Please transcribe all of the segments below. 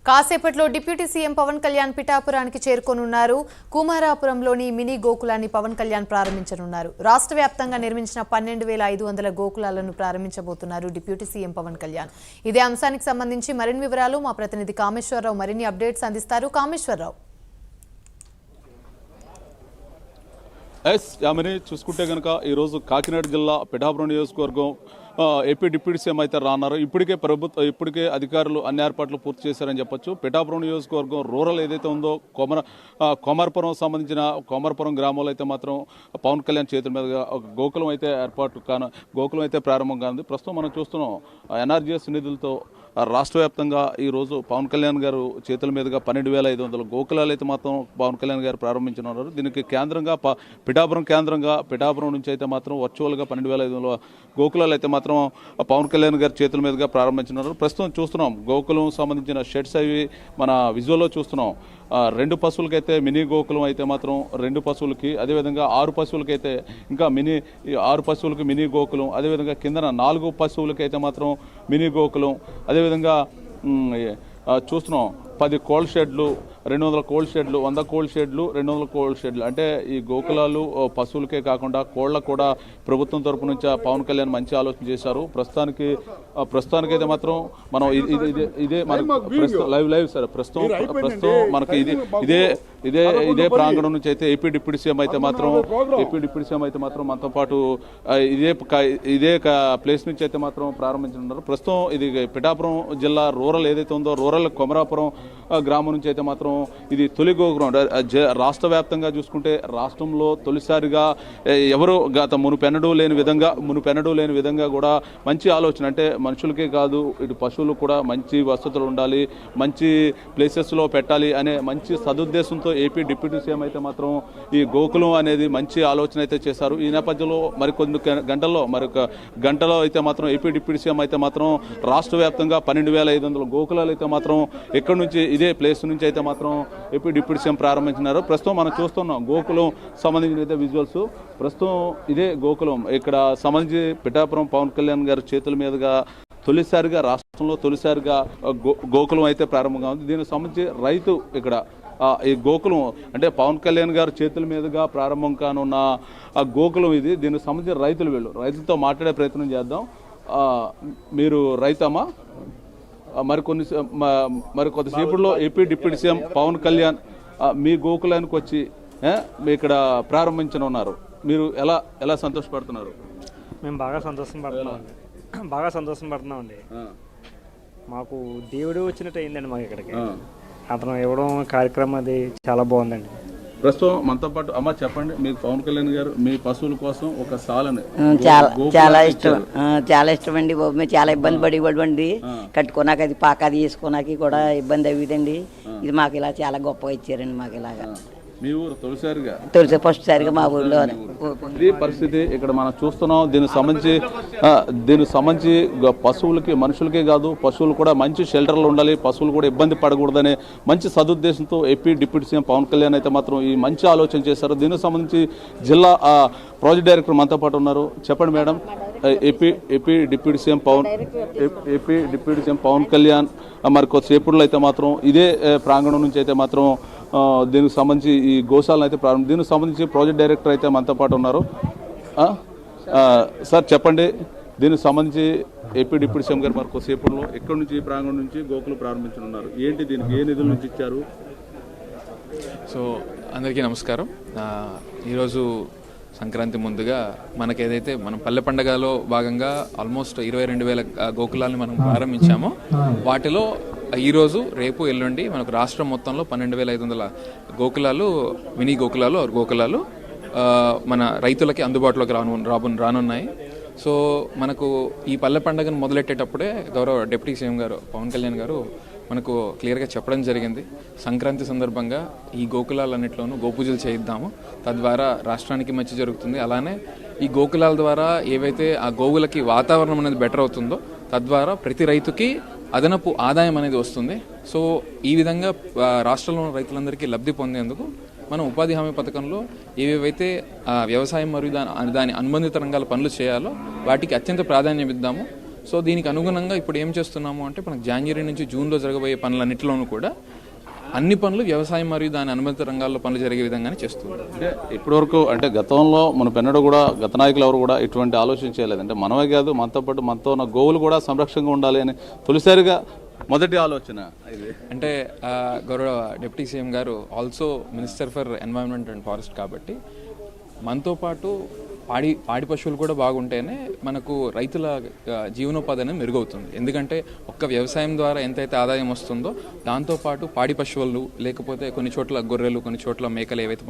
కాసేపట్లో deputy CM Pawan Kalyan పిఠాపురానికి చేరుకోనున్నారు. కుమారాపురంలోని మినీ గోకులాన్ని పవన్ కళ్యాణ్ ప్రారంభించనున్నారు. రాష్ట్ర వ్యాప్తంగా నిర్మించిన 12,500 గోకులాలను ప్రారంభించబోతున్నారు డిప్యూటీ సీఎం పవన్ కళ్యాణ్. ఇదే అంశానికి సంబంధించి మరిన్ని వివరాలు మా ప్రతినిధి కామేశ్వరరావు మరిన్ని అప్డేట్స్ అందిస్తారు. కామేశ్వరరావు. యామిని చూసుకుంటే కనుక ఈరోజు కాకినాడ జిల్లా పిఠాపురం నియోజకవర్గం ఏపీ డిప్యూటీ సీఎం అయితే రాన్నారు. ఇప్పటికే అధికారులు అన్ని ఏర్పాట్లు పూర్తి చేశారని చెప్పొచ్చు. పిఠాపురం నియోజకవర్గం రూరల్ ఏదైతే ఉందో కోమారపురం సంబంధించిన కోమారపురం గ్రామంలో అయితే మాత్రం పవన్ కళ్యాణ్ చేతుల మీదుగా గోకులం అయితే ప్రారంభం కానుంది. ప్రస్తుతం మనం చూస్తున్నాం ఎన్ఆర్జీఎస్ నిధులతో రాష్ట్ర వ్యాప్తంగా ఈరోజు పవన్ కళ్యాణ్ గారు చేతుల మీదుగా 12,500 గోకులాలు అయితే మాత్రం పవన్ కళ్యాణ్ గారు ప్రారంభించనున్నారు. దీనికి కేంద్రంగా పిఠాపురం నుంచి అయితే మాత్రం వర్చువల్గా 12,500 గోకులాలు అయితే మాత్రం పవన్ కళ్యాణ్ గారి చేతుల మీదుగా ప్రారంభించున్నారు. ప్రస్తుతం చూస్తున్నాం గోకులం సంబంధించిన షెడ్స్ అవి మన విజువల్లో చూస్తున్నాం. 2 పశువులకైతే మినీ గోకులం అయితే మాత్రం 2 పశువులకి, అదేవిధంగా 6 పశువులకైతే ఇంకా 6 పశువులకి మినీ గోకులం, అదేవిధంగా కిందన 4 పశువులకి అయితే మాత్రం మినీ గోకులం, అదేవిధంగా చూస్తున్నాం 10 కోల్డ్ షెడ్లు, 200 కోల్డ్ షెడ్లు, 100 కోల్డ్ షెడ్లు, 200 కోల్డ్ షెడ్లు. అంటే ఈ గోకులాలు పశువులకే కాకుండా కోళ్ళకు కూడా ప్రభుత్వం తరపు నుంచి పవన్ కళ్యాణ్ మంచి ఆలోచన చేశారు. ప్రస్తుతానికి అయితే మాత్రం మనం ఇదే మనకు లైవ్ సార్ ప్రస్తుతం మనకి ఇదే ప్రాంగణం నుంచి అయితే ఏపీ డిప్యూటీ సీఎం అయితే మాత్రం మనతో పాటు ఇదే ప్లేస్ నుంచి అయితే మాత్రం ప్రారంభించనున్నారు. ప్రస్తుతం ఇది పిఠాపురం జిల్లా రూరల్ ఏదైతే ఉందో రూరల్ కొమరాపురం గ్రామం నుంచి అయితే మాత్రం ఇది తొలి గోకులం. రాష్ట్ర వ్యాప్తంగా చూసుకుంటే రాష్ట్రంలో తొలిసారిగా ఎవరు గత మునుపెన్నడూ లేని విధంగా కూడా మంచి ఆలోచన, అంటే మనుషులకే కాదు ఇటు పశువులు కూడా మంచి వసతులు ఉండాలి, మంచి ప్లేసెస్లో పెట్టాలి అనే మంచి సదుద్దేశంతో ఏపీ డిప్యూటీ సీఎం అయితే మాత్రం ఈ గోకులం అనేది మంచి ఆలోచన అయితే చేశారు. ఈ నేపథ్యంలో మరికొన్ని గంటలో అయితే మాత్రం ఏపీ డిప్యూటీ సీఎం అయితే మాత్రం రాష్ట్ర వ్యాప్తంగా 12,500 గోకులాలు అయితే మాత్రం ఎక్కడి నుంచి ఇదే ప్లేస్ నుంచి అయితే మాత్రం ఏపీ డిప్యూటీ సీఎం ప్రారంభించినారు. ప్రస్తుతం మనం చూస్తున్నాం గోకులం సంబంధించిన అయితే విజువల్స్. ప్రస్తుతం ఇదే గోకులం ఇక్కడ సంబంధించి పిఠాపురం పవన్ కళ్యాణ్ గారి చేతుల మీదుగా రాష్ట్రంలో తొలిసారిగా గోకులం అయితే ప్రారంభంగా ఉంది. దీనికి సంబంధించి రైతు ఇక్కడ ఈ గోకులం అంటే పవన్ కళ్యాణ్ గారి చేతుల మీదుగా ప్రారంభం కానున్న ఆ గోకులం ఇది. దీనికి సంబంధించి రైతులతో మాట్లాడే ప్రయత్నం చేద్దాం. మీరు రైతమ్మా? మరి కొద్దిసేపట్లో AP deputy CM Pawan Kalyan మీ గోకులానికి వచ్చి మీ ఇక్కడ ప్రారంభించనున్నారు. మీరు ఎలా సంతోషపడుతున్నారు? మేము బాగా సంతోషం పడుతున్నామండి. మాకు దేవుడు వచ్చినట్టు అయిందండి. మాకు ఇక్కడికి అతను ఇవ్వడం కార్యక్రమం అది చాలా బాగుందండి. ప్రస్తుతం మనతో పాటు అమ్మ చెప్పండి, మీకు పవన్ కళ్యాణ్ గారు మీ పశువుల కోసం ఒక సాలని చాలా ఇష్టం అండి బాబు. మేము చాలా ఇబ్బంది పడేవాడి కట్టుకోనాక అది పాకాది వేసుకోనాకి కూడా ఇబ్బంది అయ్యేదండి. ఇది మాకు ఇలా చాలా గొప్పగా ఇచ్చారండి. మాకు ఇలాగా మీ ఊరు ఫస్ట్ సారిగా మా ఊర్లో ఇది పరిస్థితి ఇక్కడ మనం చూస్తున్నాం. దీనికి సంబంధించి పశువులకి మనుషులకే కాదు పశువులు కూడా మంచి షెల్టర్లు ఉండాలి, పశువులు కూడా ఇబ్బంది పడకూడదనే మంచి సదుద్దేశంతో AP deputy CM Pawan Kalyan అయితే మాత్రం ఈ మంచి ఆలోచన చేశారు. దీనికి సంబంధించి జిల్లా ప్రాజెక్ట్ డైరెక్టర్ మనతో పాటు ఉన్నారు. చెప్పండి madam, AP deputy CM Pawan Kalyan మరి కొద్దిసేపట్లో అయితే మాత్రం ఇదే ప్రాంగణం నుంచి అయితే మాత్రం దీనికి సంబంధించి ఈ గోశాలను అయితే దీనికి సంబంధించి ప్రాజెక్ట్ డైరెక్టర్ అయితే మనతో పాటు ఉన్నారు. సార్ చెప్పండి, దీనికి సంబంధించి ఏపీ డిప్యూటీ సీఎం గారు మరి కొద్దిసేపట్లో ఎక్కడి నుంచి ఈ ప్రాంగణం నుంచి గోకులు ప్రారంభించనున్నారు, ఏంటి దీనికి ఏ నిధుల నుంచి ఇచ్చారు? సో అందరికీ నమస్కారం. ఈరోజు సంక్రాంతి ముందుగా మనకేదైతే మనం పల్లె పండుగలో భాగంగా ఆల్మోస్ట్ 22,000 గోకులాలని మనం ప్రారంభించామో వాటిలో ఈరోజు రేపు ఎల్లుండి మనకు రాష్ట్రం మొత్తంలో 12,500 గోకులాలు మినీ గోకులాలు మన రైతులకి అందుబాటులోకి రానున్నాయి. సో మనకు ఈ పల్లె పండుగను మొదలెట్టేటప్పుడే గౌరవ డిప్యూటీ సీఎం గారు పవన్ కళ్యాణ్ గారు మనకు క్లియర్గా చెప్పడం జరిగింది. సంక్రాంతి సందర్భంగా ఈ గోకులాలన్నింటిలోనూ గోపూజలు చేయిద్దాము, తద్వారా రాష్ట్రానికి మంచి జరుగుతుంది. అలానే ఈ గోకులాల ద్వారా ఏవైతే ఆ గోవులకి వాతావరణం అనేది బెటర్ అవుతుందో తద్వారా ప్రతి రైతుకి అదనపు ఆదాయం అనేది వస్తుంది. సో ఈ విధంగా రాష్ట్రంలో రైతులందరికీ లబ్ధి పొందేందుకు మనం ఉపాధి హామీ పథకంలో ఏవేవైతే వ్యవసాయం మరియు దాని అనుబంధిత రంగాల పనులు చేయాలో వాటికి అత్యంత ప్రాధాన్యం ఇద్దాము. సో దీనికి అనుగుణంగా ఇప్పుడు ఏం చేస్తున్నాము అంటే మనకు జనవరి నుంచి జూన్లో జరగబోయే పనులన్నింటిలోనూ కూడా అన్ని పనులు వ్యవసాయం మరియు దాని అనుబంధ రంగాల్లో పనులు జరిగే విధంగానే చేస్తున్నారు. అంటే ఇప్పటివరకు అంటే గతంలో మన పెన్నడు కూడా గత నాయకులు ఎవరు కూడా ఇటువంటి ఆలోచన చేయలేదు. అంటే మనమే కాదు, మనతో పాటు మనతో ఉన్న గోవులు కూడా సంరక్షణగా ఉండాలి అని తొలిసారిగా మొదటి ఆలోచన ఇది. అంటే గౌరవ డిప్యూటీ సీఎం గారు also minister for environment and forest కాబట్టి మనతో పాటు పాడి పశువులు కూడా బాగుంటేనే మనకు రైతుల జీవనోపాధి అనేది మెరుగవుతుంది. ఎందుకంటే ఒక్క వ్యవసాయం ద్వారా ఎంతైతే ఆదాయం వస్తుందో దాంతోపాటు పాడి పశువులు లేకపోతే కొన్ని చోట్ల గొర్రెలు, కొన్ని చోట్ల మేకలు ఏవైతే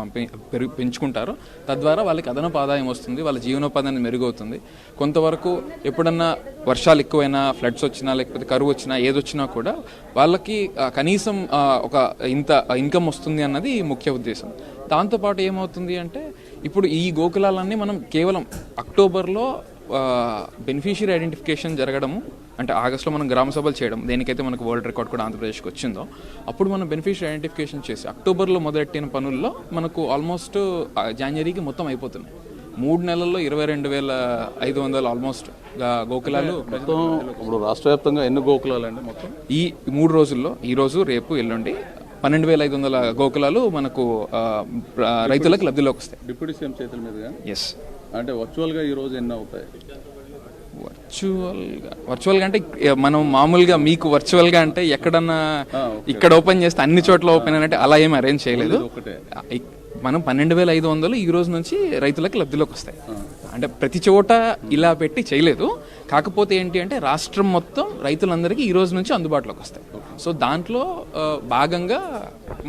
పెంచుకుంటారో తద్వారా వాళ్ళకి అదనపు ఆదాయం వస్తుంది, వాళ్ళ జీవనోపాధి అనేది మెరుగవుతుంది. కొంతవరకు ఎప్పుడన్నా వర్షాలు ఎక్కువైనా, ఫ్లడ్స్ వచ్చినా, లేకపోతే కరువు వచ్చినా, ఏదొచ్చినా కూడా వాళ్ళకి కనీసం ఒక ఇంత ఇన్కమ్ వస్తుంది అన్నది ముఖ్య ఉద్దేశం. దాంతోపాటు ఏమవుతుంది అంటే ఇప్పుడు ఈ గోకులాలన్నీ మనం కేవలం అక్టోబర్లో బెనిఫిషియరీ ఐడెంటిఫికేషన్ జరగడము, అంటే ఆగస్టులో మనం గ్రామ సభలు చేయడం, దేనికైతే మనకు వరల్డ్ రికార్డ్ కూడా ఆంధ్రప్రదేశ్కి వచ్చిందో అప్పుడు మనం బెనిఫిషియరీ ఐడెంటిఫికేషన్ చేసి అక్టోబర్లో మొదలెట్టిన పనుల్లో మనకు ఆల్మోస్ట్ జనవరికి మొత్తం అయిపోతున్నాయి. 3 నెలల్లో 22,500 ఆల్మోస్ట్ గోకులాలు. మొత్తం ఇప్పుడు రాష్ట్ర వ్యాప్తంగా ఎన్ని గోకులాలు అండి మొత్తం? ఈ 3 రోజుల్లో, ఈ రోజు, రేపు, ఎల్లుండి 12,500 గోకులాలు మనకు రైతులకు లబ్ధిలోకి వస్తాయి. డిప్యూటీ సీఎం చేతుల మీదుగా. ఎస్. అంటే వర్చువల్గా ఈ రోజు ఎన్ని అవుతాయి? వర్చువల్గా అంటే మనం మామూలుగా మీకు వర్చువల్గా అంటే ఎక్కడన్నా ఇక్కడ ఓపెన్ చేస్తే అన్ని చోట్ల ఓపెన్ అంటే అలా ఏమి అరేంజ్ చేయలేదు. మనం 12,500 ఈ రోజు నుంచి రైతులకు లబ్ధిలోకి వస్తాయి. అంటే ప్రతి చోట ఇలా పెట్టి చేయలేదు. కాకపోతే ఏంటి అంటే రాష్ట్రం మొత్తం రైతులందరికీ ఈ రోజు నుంచి అందుబాటులోకి వస్తాయి. సో దాంట్లో భాగంగా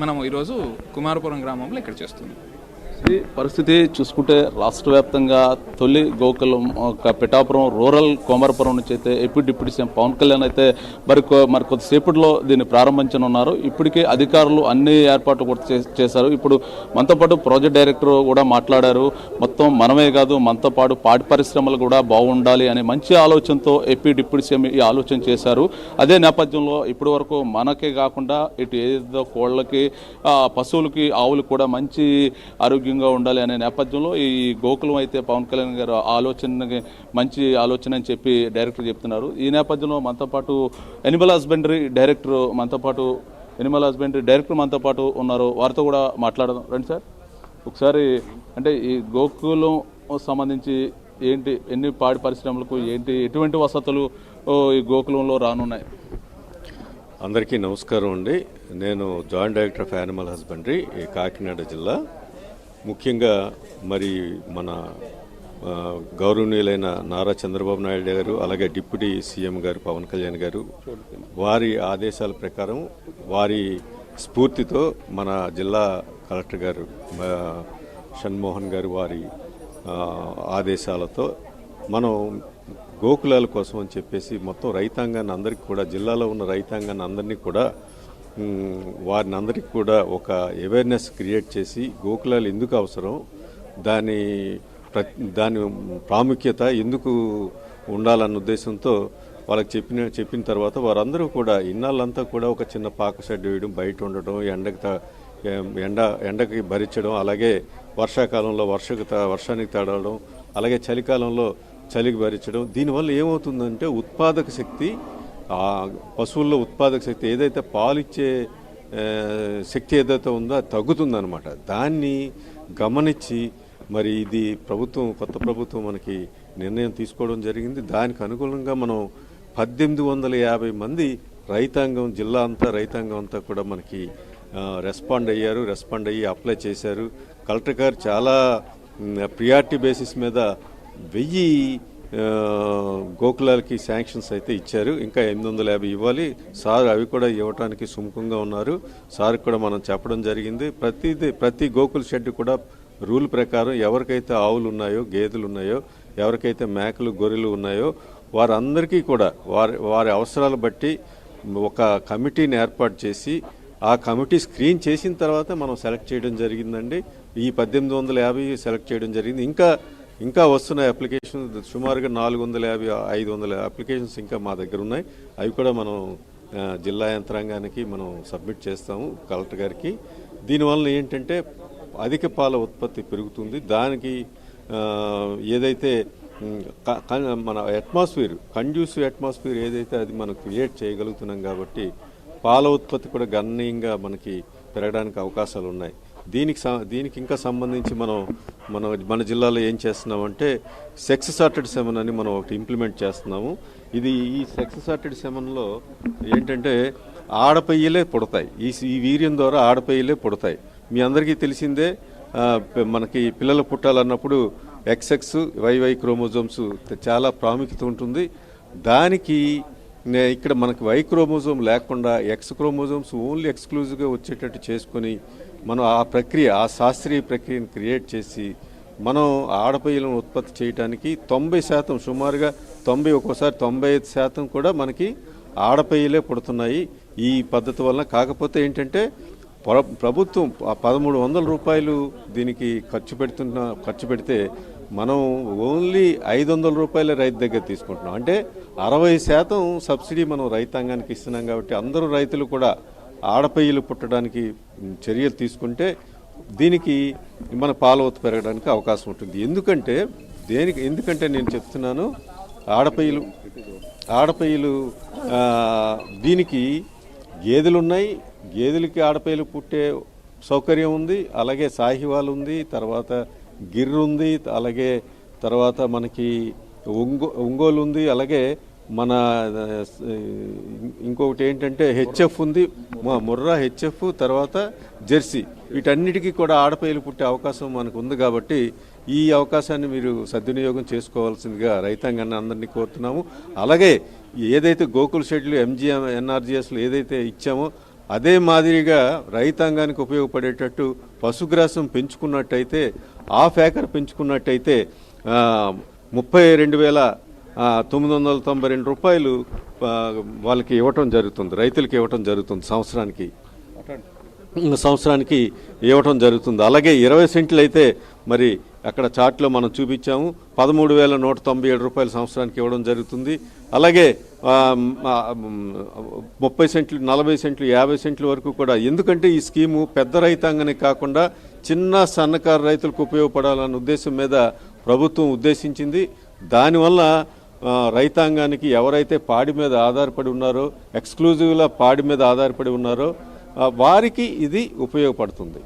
మనం ఈరోజు కుమారపురం గ్రామంలో ఇక్కడ చేస్తున్నాం. ఈ పరిస్థితి చూసుకుంటే రాష్ట్ర వ్యాప్తంగా తొలి గోకులం పిఠాపురం రూరల్ కోమరపురం నుంచి అయితే AP deputy CM Pawan Kalyan అయితే మరి కొద్దిసేపట్లో దీన్ని ప్రారంభించనున్నారు. ఇప్పటికే అధికారులు అన్ని ఏర్పాట్లు కూడా చేశారు. ఇప్పుడు మనతో పాటు ప్రాజెక్ట్ డైరెక్టర్ కూడా మాట్లాడారు. మొత్తం మనమే కాదు, మనతో పాటు పాడి పరిశ్రమలు కూడా బాగుండాలి అనే మంచి ఆలోచనతో ఏపీ డిప్యూటీ సీఎం ఈ ఆలోచన చేశారు. అదే నేపథ్యంలో ఇప్పటి వరకు మనకే కాకుండా ఇటు ఏదో కోళ్ళకి, పశువులకి, ఆవులకు కూడా మంచి ఆరోగ్యంగా ఉండాలి అనే నేపథ్యంలో ఈ గోకులం అయితే పవన్ కళ్యాణ్ గారు ఆలోచనకి మంచి ఆలోచన అని చెప్పి డైరెక్టర్ చెప్తున్నారు. ఈ నేపథ్యంలో మనతో పాటు ఎనిమల్ హస్బెండరీ డైరెక్టర్ మనతో పాటు ఉన్నారు. వారితో కూడా మాట్లాడదాం. రండి సార్. ఒకసారి అంటే ఈ గోకులం సంబంధించి ఏంటి, ఎన్ని పాడి పరిశ్రమలకు ఏంటి, ఎటువంటి వసతులు ఈ గోకులంలో రానున్నాయి? అందరికీ నమస్కారం అండి. నేను joint director of animal husbandry Kakinada జిల్లా. ముఖ్యంగా మరి మన గౌరవనీయులైన నారా చంద్రబాబు నాయుడు గారు, అలాగే డిప్యూటీ సీఎం గారు పవన్ కళ్యాణ్ గారు వారి ఆదేశాల ప్రకారం, వారి స్ఫూర్తితో మన జిల్లా కలెక్టర్ గారు షణ్మోహన్ గారు వారి ఆదేశాలతో మనం గోకులాల కోసం అని చెప్పేసి మొత్తం రైతాంగాన్ని అందరికీ కూడా, జిల్లాలో ఉన్న రైతాంగాన్ని అందరినీ కూడా, వారిని అందరికీ కూడా ఒక అవేర్నెస్ క్రియేట్ చేసి గోకులాలు ఎందుకు అవసరం, దాని ప్రాముఖ్యత ఎందుకు ఉండాలన్న ఉద్దేశంతో వాళ్ళకి చెప్పిన తర్వాత వారందరూ కూడా ఇన్నాళ్ళంతా కూడా ఒక చిన్న పాక షెడ్ వేయడం, బయట ఉండటం, ఎండకి భరించడం, అలాగే వర్షాకాలంలో వర్షానికి తడవడం, అలాగే చలికాలంలో చలికి భరించడం. దీనివల్ల ఏమవుతుందంటే ఉత్పాదక శక్తి, పశువుల్లో ఉత్పాదక శక్తి ఏదైతే పాలిచ్చే శక్తి ఏదైతే ఉందో అది తగ్గుతుందన్నమాట. దాన్ని గమనించి మరి ఇది కొత్త ప్రభుత్వం మనకి నిర్ణయం తీసుకోవడం జరిగింది. దానికి అనుగుణంగా మనం 1850 మంది రైతాంగం, జిల్లా అంతా రైతాంగం అంతా కూడా మనకి రెస్పాండ్ అయ్యి అప్లై చేశారు. కలెక్టర్ గారు చాలా ప్రియారిటీ బేసిస్ మీద 1000 గోకులాలకి శాంక్షన్స్ అయితే ఇచ్చారు. ఇంకా 850 ఇవ్వాలి. సార్ అవి కూడా ఇవ్వడానికి సుముఖంగా ఉన్నారు. సార్ కూడా మనం చెప్పడం జరిగింది. ప్రతి గోకుల షెడ్ కూడా రూల్ ప్రకారం ఎవరికైతే ఆవులు ఉన్నాయో, గేదెలు ఉన్నాయో, ఎవరికైతే మేకలు, గొర్రెలు ఉన్నాయో వారందరికీ కూడా వారి అవసరాలు బట్టి ఒక కమిటీని ఏర్పాటు చేసి ఆ కమిటీ స్క్రీన్ చేసిన తర్వాత మనం సెలెక్ట్ చేయడం జరిగిందండి. ఈ 1850 సెలెక్ట్ చేయడం జరిగింది. ఇంకా వస్తున్న అప్లికేషన్ సుమారుగా 450-500 అప్లికేషన్స్ ఇంకా మా దగ్గర ఉన్నాయి. అవి కూడా మనం జిల్లా యంత్రాంగానికి మనం సబ్మిట్ చేస్తాము కలెక్టర్ గారికి. దీనివల్ల ఏంటంటే అధిక పాల ఉత్పత్తి పెరుగుతుంది. దానికి ఏదైతే మన అట్మాస్ఫియర్ కండ్యూసివ్ అట్మాస్ఫియర్ ఏదైతే అది మనం క్రియేట్ చేయగలుగుతున్నాం కాబట్టి పాల ఉత్పత్తి కూడా గణనీయంగా మనకి పెరగడానికి అవకాశాలు ఉన్నాయి. దీనికి ఇంకా సంబంధించి మన జిల్లాలో ఏం చేస్తున్నామంటే సెక్స్ సార్టెడ్ సెమన్ అని మనం ఒకటి ఇంప్లిమెంట్ చేస్తున్నాము. ఈ సెక్స్ సార్టెడ్ సెమన్లో ఏంటంటే ఆడపయ్యలే పుడతాయి. ఈ వీర్యం ద్వారా ఆడపయ్యలే పుడతాయి. మీ అందరికీ తెలిసిందే, మనకి పిల్లలు పుట్టాలన్నప్పుడు XX YY క్రోమోజోమ్స్ చాలా ప్రాముఖ్యత ఉంటుంది. దానికి ఇక్కడ మనకి Y క్రోమోజోమ్ లేకుండా X క్రోమోజోమ్స్ ఓన్లీ ఎక్స్క్లూజివ్గా వచ్చేటట్టు చేసుకొని మనం ఆ శాస్త్రీయ ప్రక్రియను క్రియేట్ చేసి మనం ఆడపిల్లలను ఉత్పత్తి చేయడానికి 90% సుమారుగా 90 ఒక్కోసారి 95% కూడా మనకి ఆడపిల్లలే పుడుతున్నాయి ఈ పద్ధతి వల్ల. కాకపోతే ఏంటంటే ప్రభుత్వం 1300 రూపాయలు దీనికి ఖర్చు పెడితే మనం ఓన్లీ 500 రూపాయల రైతు దగ్గర తీసుకుంటున్నాం. అంటే 60% సబ్సిడీ మనం రైతాంగానికి ఇస్తున్నాం. కాబట్టి అందరూ రైతులు కూడా ఆడపిల్లలు పుట్టడానికి చర్యలు తీసుకుంటే దీనికి మన పాల ఉత్పత్తి పెరగడానికి అవకాశం ఉంటుంది. ఎందుకంటే నేను చెప్తున్నాను, ఆడపిల్లలు దీనికి గేదెలు ఉన్నాయి, గేదెలకి ఆడపిల్లలు పుట్టే సౌకర్యం ఉంది, అలాగే సాహివాల్ ఉంది, తర్వాత గిర్రు ఉంది, అలాగే తర్వాత మనకి ఒంగోలు ఉంది, అలాగే మన ఇంకొకటి ఏంటంటే HF ఉంది, ముర్రా HF, తర్వాత జెర్సీ. వీటన్నిటికీ కూడా ఆడపిల్లలు పుట్టే అవకాశం మనకు ఉంది. కాబట్టి ఈ అవకాశాన్ని మీరు సద్వినియోగం చేసుకోవాల్సిందిగా రైతాంగాన్ని అందరినీ కోరుతున్నాము. అలాగే ఏదైతే గోకుల్ షెడ్లు MGM NRGSలు ఏదైతే ఇచ్చామో అదే మాదిరిగా రైతాంగానికి ఉపయోగపడేటట్టు పశుగ్రాసం పెంచుకున్నట్టయితే, హాఫ్ ఏకర్ పెంచుకున్నట్టయితే 32,992 రూపాయలు వాళ్ళకి ఇవ్వటం జరుగుతుంది, రైతులకి ఇవ్వటం జరుగుతుంది, సంవత్సరానికి ఇవ్వటం జరుగుతుంది. అలాగే 20 సెంట్లు అయితే మరి అక్కడ చార్ట్లో మనం చూపించాము, 13,197 రూపాయలు సంవత్సరానికి ఇవ్వడం జరుగుతుంది. అలాగే 30 సెంట్లు, 40 సెంట్లు, 50 సెంట్ల వరకు కూడా. ఎందుకంటే ఈ స్కీము పెద్ద రైతాంగానికి కాకుండా చిన్న సన్నకారు రైతులకు ఉపయోగపడాలన్న ఉద్దేశం మీద ప్రభుత్వం ఉద్దేశించింది. దానివల్ల రైతాంగానికి ఎవరైతే పాడి మీద ఆధారపడి ఉన్నారో, ఎక్స్క్లూజివ్గా పాడి మీద ఆధారపడి ఉన్నారో వారికి ఇది ఉపయోగపడుతుంది.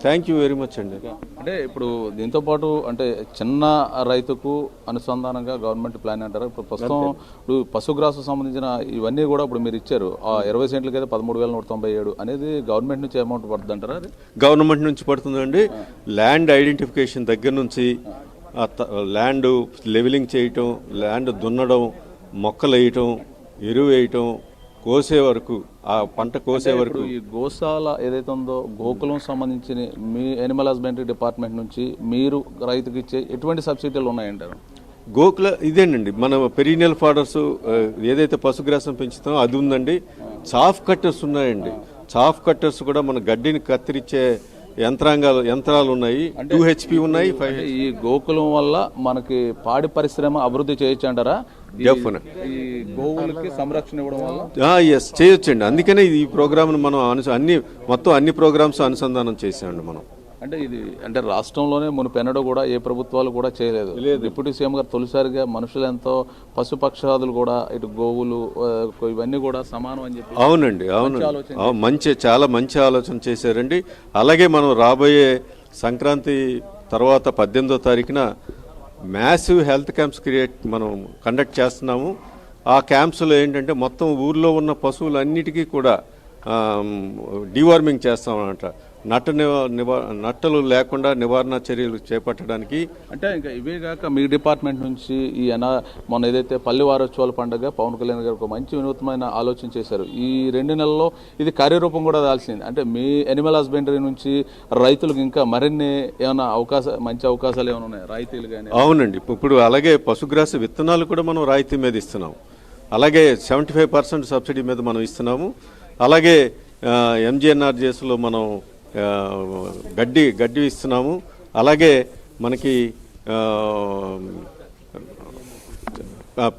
థ్యాంక్ యూ వెరీ మచ్ అండి. అంటే ఇప్పుడు దీంతో పాటు అంటే చిన్న రైతుకు అనుసంధానంగా గవర్నమెంట్ ప్లాన్ అంటారు. ఇప్పుడు ప్రస్తుతం ఇప్పుడు పశుగ్రాసం సంబంధించిన ఇవన్నీ కూడా ఇప్పుడు మీరు ఇచ్చారు, 20 సెంట్లకి అయితే 13,197 అనేది గవర్నమెంట్ నుంచి అమౌంట్ పడుతుంది అంటారా? అది గవర్నమెంట్ నుంచి పడుతుందండి. ల్యాండ్ ఐడెంటిఫికేషన్ దగ్గర నుంచి ల్యాండ్ లెవెలింగ్ చేయటం, ల్యాండ్ దున్నడం, మొక్కలు వేయటం, ఎరువు వేయటం, కోసే వరకు, ఆ పంట కోసే వరకు. ఈ గోశాల ఏదైతే ఉందో గోకులం సంబంధించిన మీ యానిమల్ హస్బెండరీ డిపార్ట్మెంట్ నుంచి మీరు రైతుకి ఇచ్చే ఎటువంటి సబ్సిడీలు ఉన్నాయంటారు? గోకుల ఇదేనండి, మన పెరీనియల్ ఫాడర్స్ ఏదైతే పశుగ్రాసం పెంచుతామో అది ఉందండి. చాఫ్ కట్టర్స్ ఉన్నాయండి. చాఫ్ కట్టర్స్ కూడా మన గడ్డిని కత్తిరించే యంత్రాలు ఉన్నాయి. 2 HP ఉన్నాయి. ఈ గోకులం వల్ల మనకి పాడి పరిశ్రమ అభివృద్ధి చేయొచ్చు అంటారా? ఈ గోవులకి సంరక్షణ ఇవ్వడం వల్ల ఎస్ చేయొచ్చండి. అందుకనే ఈ ప్రోగ్రామ్ మనం అన్ని ప్రోగ్రామ్స్ అనుసంధానం చేసామండి మనం. అంటే ఇది అంటే రాష్ట్రంలోనే మునుపెన్నడూ కూడా ఏ ప్రభుత్వాలు కూడా చేయలేదు. డిప్యూటీ సీఎం గారు తొలిసారిగా మనుషులు ఎంతో పశుపక్షాదులు కూడా ఇటు గోవులు ఇవన్నీ కూడా సమానం అని చెప్పి. అవునండి, అవును, చాలా మంచి ఆలోచన చేశారండి. అలాగే మనం రాబోయే సంక్రాంతి తర్వాత 18వ తారీఖున మ్యాసివ్ హెల్త్ క్యాంప్స్ మనం కండక్ట్ చేస్తున్నాము. ఆ క్యాంప్స్లో ఏంటంటే మొత్తం ఊర్లో ఉన్న పశువులన్నిటికీ కూడా డివార్మింగ్ చేస్తామన్నమాట. నట్టలు లేకుండా నివారణ చర్యలు చేపట్టడానికి. అంటే ఇంకా ఇవే కాక మీ డిపార్ట్మెంట్ నుంచి మొన్న ఏదైతే పల్లె వారోత్సవాల పండుగ పవన్ కళ్యాణ్ గారు ఒక మంచి వినూత్నమైన ఆలోచన చేశారు. ఈ 2 నెలల్లో ఇది కార్యరూపం కూడా దాల్సింది. అంటే మీ యానిమల్ హస్బెండరీ నుంచి రైతులకు ఇంకా మరిన్ని ఏమైనా మంచి అవకాశాలు ఏమైనా ఉన్నాయి రైతులు కానీ? అవునండి, ఇప్పుడు అలాగే పశుగ్రాస విత్తనాలు కూడా మనం రాయితీ మీద ఇస్తున్నాము. అలాగే 75% సబ్సిడీ మీద మనం ఇస్తున్నాము. అలాగే MGNRGSలో మనం గడ్డి ఇస్తున్నాము. అలాగే మనకి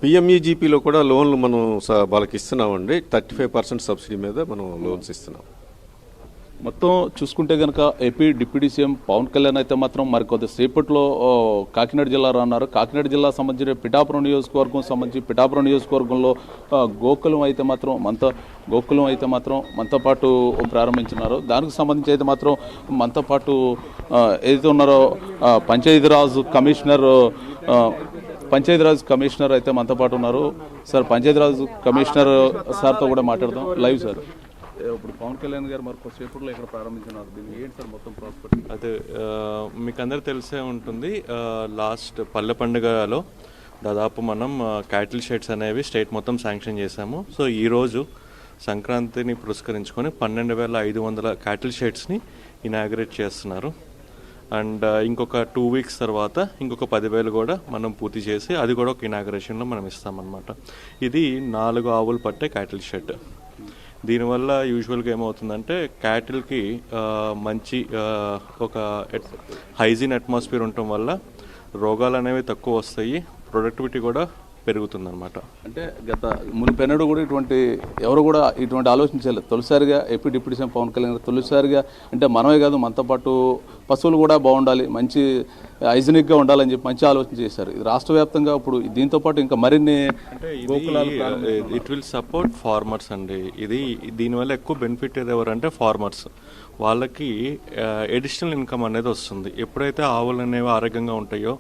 PMEGPలో కూడా లోన్లు మనం వాళ్ళకి ఇస్తున్నామండి. 35% సబ్సిడీ మీద మనం లోన్స్ ఇస్తున్నాం. మొత్తం చూసుకుంటే కనుక AP deputy CM Pawan Kalyan అయితే మాత్రం మరి కొద్దిసేపట్లో కాకినాడ జిల్లా రానున్నారు. కాకినాడ జిల్లా సంబంధించిన పిఠాపురం నియోజకవర్గం సంబంధించి పిఠాపురం నియోజకవర్గంలో గోకులం అయితే మాత్రం మనతో పాటు ప్రారంభించినారు. దానికి సంబంధించి అయితే మాత్రం మనతో పాటు ఏదైతే ఉన్నారో పంచాయతీరాజ్ కమిషనర్ అయితే మనతో పాటు ఉన్నారు. సార్, పంచాయతీరాజ్ కమిషనర్ సార్తో కూడా మాట్లాడదాం లైవ్. సార్, ఇప్పుడు పవన్ కళ్యాణ్ గారు మరి కొద్దిసేపట్లో ఇక్కడ ప్రారంభించినారు. దీన్ని ఏంటి సార్ మొత్తం ప్రాస్పెక్ట్? అదే మీకు అందరూ తెలిసే ఉంటుంది, లాస్ట్ పల్లె పండుగలో దాదాపు మనం క్యాటిల్ షెడ్స్ అనేవి స్టేట్ మొత్తం శాంక్షన్ చేశాము. సో ఈరోజు సంక్రాంతిని పురస్కరించుకొని 12,500 క్యాటిల్ షెడ్స్ని ఇనాగ్రేట్ చేస్తున్నారు. అండ్ ఇంకొక 2 వీక్స్ తర్వాత ఇంకొక 10,000 కూడా మనం పూర్తి చేసి అది కూడా ఒక ఇనాగ్రేషన్లో మనం ఇస్తామన్నమాట. ఇది 4 ఆవులు పట్టే క్యాటిల్ షెడ్. దీనివల్ల యూజువల్గా ఏమవుతుందంటే క్యాటిల్కి మంచి ఒక హైజీన్ అట్మాస్ఫియర్ ఉండటం వల్ల రోగాలు అనేవి తక్కువ వస్తాయి, ప్రొడక్టివిటీ కూడా పెరుగుతుందన్నమాట. అంటే మునిపెన్నడు కూడా ఎవరు కూడా ఇటువంటి ఆలోచించలేదు. తొలిసారిగా AP deputy CM Pawan Kalyan గారు తొలిసారిగా అంటే మనమే కాదు మనతో పాటు పశువులు కూడా బాగుండాలి, మంచి హైజీనిక్గా ఉండాలని చెప్పి మంచి ఆలోచన చేశారు. ఇది రాష్ట్ర వ్యాప్తంగా ఇప్పుడు దీంతో పాటు ఇంకా మరిన్ని ఇట్ విల్ సపోర్ట్ ఫార్మర్స్ అండి. దీనివల్ల ఎక్కువ బెనిఫిట్ ఎవరంటే ఫార్మర్స్. వాళ్ళకి ఎడిషనల్ ఇన్కమ్ అనేది వస్తుంది. ఎప్పుడైతే ఆవులు అనేవి ఆరోగ్యంగా ఉంటాయో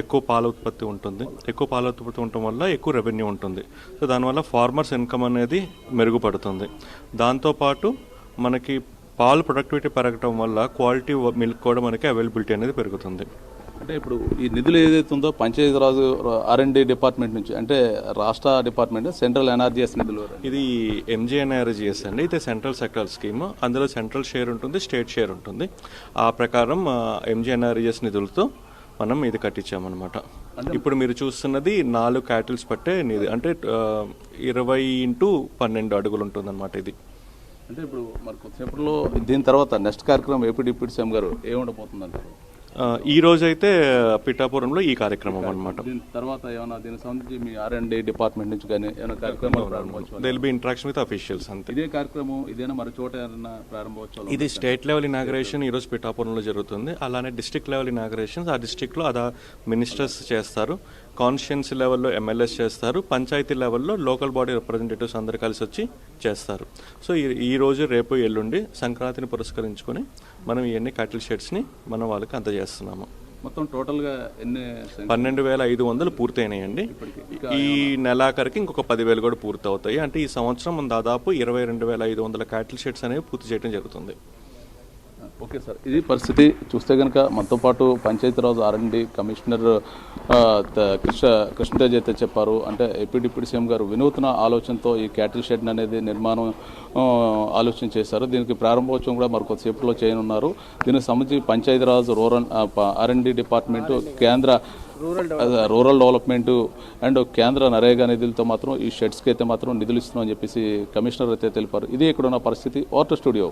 ఎక్కువ పాల ఉత్పత్తి ఉంటుంది. ఎక్కువ పాల ఉత్పత్తి ఉండటం వల్ల ఎక్కువ రెవెన్యూ ఉంటుంది. సో దానివల్ల ఫార్మర్స్ ఇన్కమ్ అనేది మెరుగుపడుతుంది. దాంతోపాటు మనకి పాలు ప్రొడక్టివిటీ పెరగటం వల్ల క్వాలిటీ మిల్క్ కూడా మనకి అవైలబిలిటీ అనేది పెరుగుతుంది. అంటే ఇప్పుడు ఈ నిధులు ఏదైతే ఉందో పంచాయతీరాజ్ R&D డిపార్ట్మెంట్ నుంచి, అంటే రాష్ట్ర డిపార్ట్మెంట్ సెంట్రల్ ఎన్ఆర్జీఎస్ నిధులు, ఇది MGNRGS అండి. ఇది సెంట్రల్ సెక్టర్ స్కీమ్. అందులో సెంట్రల్ షేర్ ఉంటుంది, స్టేట్ షేర్ ఉంటుంది. ఆ ప్రకారం MGNRGS నిధులతో మనం ఇది కట్టించామన్నమాట. ఇప్పుడు మీరు చూస్తున్నది 4 క్యాటిల్స్ పట్టే నిధి, అంటే 20x12 అడుగులు ఉంటుందన్నమాట ఇది. అంటే ఇప్పుడు మరి కొద్దిసేపట్లో దీని తర్వాత నెక్స్ట్ కార్యక్రమం ఏపీ డిప్యూటీ సీఎం గారు ఏముండబోతుందంటారు? ఈ రోజు అయితే పిఠాపురంలో ఈ కార్యక్రమం అన్నమాట. దీని తర్వాత ఏమైనా దీనికి సంబంధించి మీ R&D డిపార్ట్మెంట్ నుంచి కానీ ఏమైనా కార్యక్రమాలు ప్రారంభోత్సవం? They will be interaction with officials అంతే. ఇదే కార్యక్రమం ఇదేనా మరి చోట ఏమైనా ప్రారంభోత్సవం? ఇది స్టేట్ లెవెల్ ఇనాగ్రేషన్ ఈరోజు పిఠాపురంలో జరుగుతుంది. అలానే డిస్ట్రిక్ట్ లెవెల్ ఇనాగ్రేషన్స్ ఆ డిస్ట్రిక్ట్లో అదా మినిస్టర్స్ చేస్తారు, కాన్స్టిట్యున్సీ లెవెల్లో MLAs చేస్తారు, పంచాయతీ లెవెల్లో లోకల్ బాడీ రిప్రజెంటేటివ్స్ అందరు కలిసి వచ్చి చేస్తారు. సో ఈ రోజు రేపు ఎల్లుండి సంక్రాంతిని పురస్కరించుకొని మనం ఇవన్నీ క్యాటిల్ షెడ్స్ని మనం వాళ్ళకి అందజేస్తున్నాము. మొత్తం టోటల్గా ఎన్ని? 12,500 పూర్తయినాయండి. ఈ నెలాఖరికి ఇంకొక 10,000 కూడా పూర్తి అవుతాయి. అంటే ఈ సంవత్సరం మనం దాదాపు 22,500 క్యాటిల్ షెడ్స్ అనేవి పూర్తి చేయడం జరుగుతుంది. ఓకే సార్, ఇది పరిస్థితి. చూస్తే కనుక మనతో పాటు పంచాయతీరాజ్ R&D కమిషనర్ కృష్ణతేజ్ అయితే చెప్పారు. అంటే ఏపీ డిప్యూటీ సీఎం గారు వినూత్న ఆలోచనతో ఈ క్యాటిల్ షెడ్ అనేది నిర్మాణం ఆలోచన చేశారు. దీనికి ప్రారంభోత్సవం కూడా మరి కొద్దిసేపట్లో చేయనున్నారు. దీనికి సంబంధించి పంచాయతీరాజ్ R&D డిపార్ట్మెంటు, కేంద్ర రూరల్ డెవలప్మెంట్ అండ్ కేంద్ర నరేగా నిధులతో మాత్రం ఈ షెడ్స్కి అయితే మాత్రం నిధులు ఇస్తున్నామని చెప్పేసి కమిషనర్ అయితే తెలిపారు. ఇది ఇక్కడ ఉన్న పరిస్థితి. Over to studio.